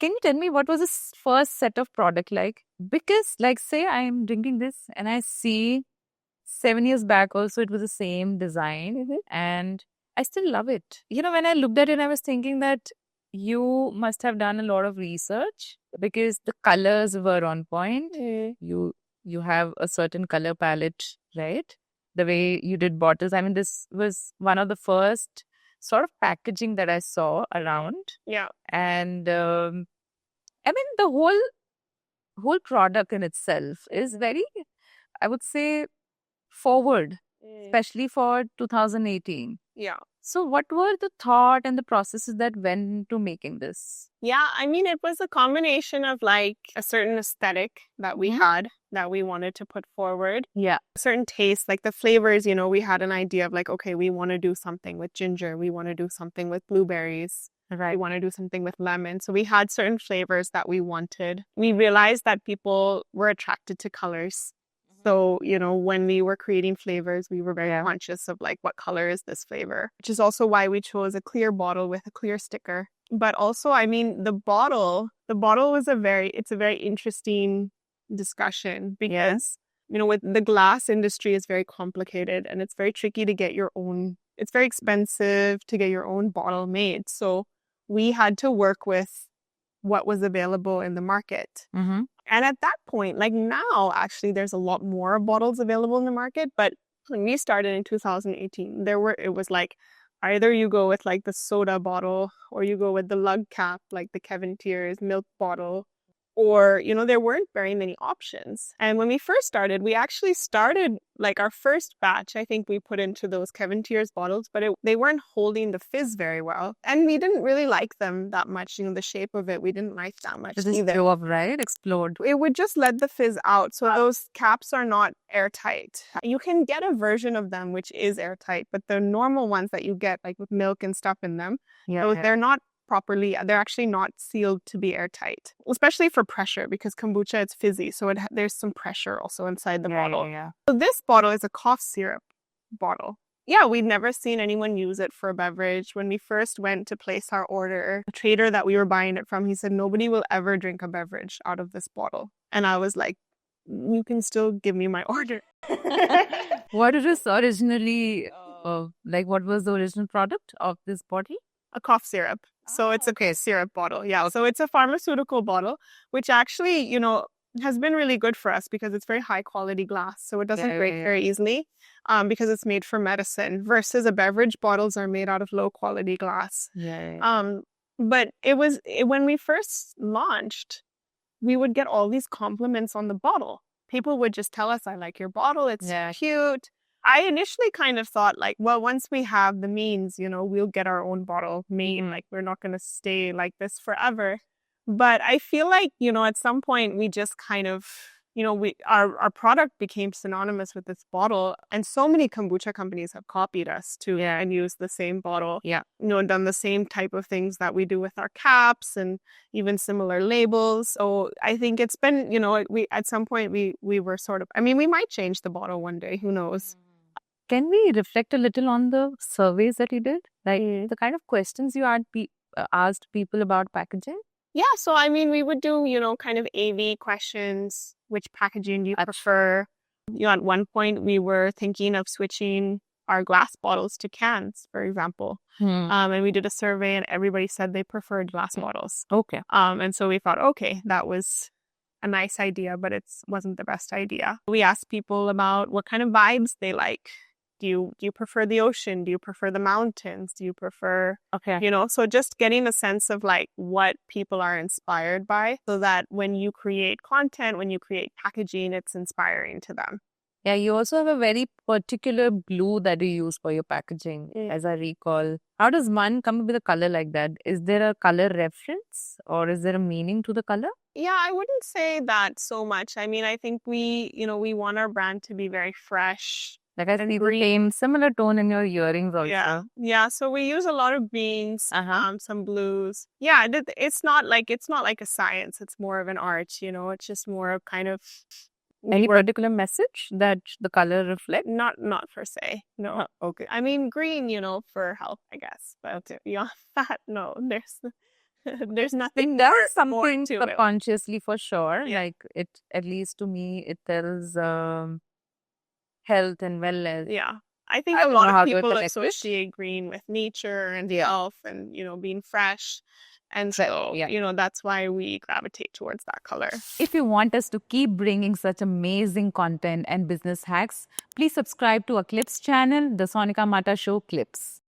Can you tell me what was this first set of product like? Because, like, say I'm drinking this and I see 7 years back also it was the same design and I still love it. When I looked at it, I was thinking that you must have done a lot of research because the colors were on point. You have a certain color palette, right? The way you did bottles. I mean, this was one of the first sort of packaging that I saw around. Yeah. And I mean, the whole product in itself is very, I would say, forward, especially for 2018. Yeah. So what were the thought and the processes that went into making this? Yeah, I mean, it was a combination of like a certain aesthetic that we had that we wanted to put forward. Yeah. A certain taste, like the flavors, we had an idea of like, okay, we want to do something with ginger. We want to do something with blueberries. Right. We want to do something with lemon. So we had certain flavors that we wanted. We realized that people were attracted to colors. So, when we were creating flavors, we were very conscious of like, what color is this flavor? Which is also why we chose a clear bottle with a clear sticker. But also, I mean, the bottle was it's a very interesting discussion because, with the glass industry is very complicated and it's very tricky to get it's very expensive to get your own bottle made. So we had to work with what was available in the market. And at that point, like now, actually, there's a lot more bottles available in the market. But when we started in 2018, it was like either you go with like the soda bottle or you go with the lug cap, like the Kevin Tears milk bottle, or, there weren't very many options. And when we first started, we actually started like our first batch, I think we put into those Kevin Tears bottles, but they weren't holding the fizz very well. And we didn't really like them that much. The shape of it, we didn't like that much either. Go up, right? Explode. It would just let the fizz out. So those caps are not airtight. You can get a version of them which is airtight, but the normal ones that you get like with milk and stuff in them, they're not properly, they're actually not sealed to be airtight, especially for pressure because kombucha, it's fizzy. So there's some pressure also inside the bottle. So this bottle is a cough syrup bottle. Yeah, we'd never seen anyone use it for a beverage. When we first went to place our order, the trader that we were buying it from, he said, nobody will ever drink a beverage out of this bottle. And I was like, you can still give me my order. What it is originally, what was the original product of this bottle? A cough syrup. So it's a syrup bottle. Yeah. So it's a pharmaceutical bottle, which actually, has been really good for us because it's very high quality glass. So it doesn't break very easily because it's made for medicine versus a beverage bottles are made out of low quality glass. But when we first launched, we would get all these compliments on the bottle. People would just tell us, I like your bottle. It's cute. I initially kind of thought like, well, once we have the means, we'll get our own bottle made. Like we're not going to stay like this forever. But I feel like, at some point we just kind of, our product became synonymous with this bottle. And so many kombucha companies have copied us too and used the same bottle. Done the same type of things that we do with our caps and even similar labels. So I think it's been, at some point we were sort of, we might change the bottle one day. Who knows? Can we reflect a little on the surveys that you did? Like the kind of questions you asked people about packaging? Yeah, so we would do, kind of AV questions. Which packaging do you prefer? At one point we were thinking of switching our glass bottles to cans, for example. And we did a survey and everybody said they preferred glass bottles. Okay. And so we thought, okay, that was a nice idea, but it wasn't the best idea. We asked people about what kind of vibes they like. Do you prefer the ocean? Do you prefer the mountains? Do you prefer, so just getting a sense of like what people are inspired by so that when you create content, when you create packaging, it's inspiring to them. Yeah, you also have a very particular blue that you use for your packaging, as I recall. How does one come up with a color like that? Is there a color reference or is there a meaning to the color? Yeah, I wouldn't say that so much. I think we want our brand to be very fresh. Like I see the same similar tone in your earrings also. Yeah. So we use a lot of greens, some blues. Yeah, it's not like a science. It's more of an art. It's just more of kind of. Any particular message that the color reflects? Not per se. No. Okay. Green, for health, I guess. But beyond that, no. There's nothing There more, is something to it. subconsciously for sure. Yeah. Like it, at least to me, it tells health and wellness. Yeah. I think I a don't lot know how of to people connect it. associate green with nature and Yeah. health and, being fresh. And so, Yeah. that's why we gravitate towards that color. If you want us to keep bringing such amazing content and business hacks, please subscribe to our Clips channel, the Sonika Matta Show Clips.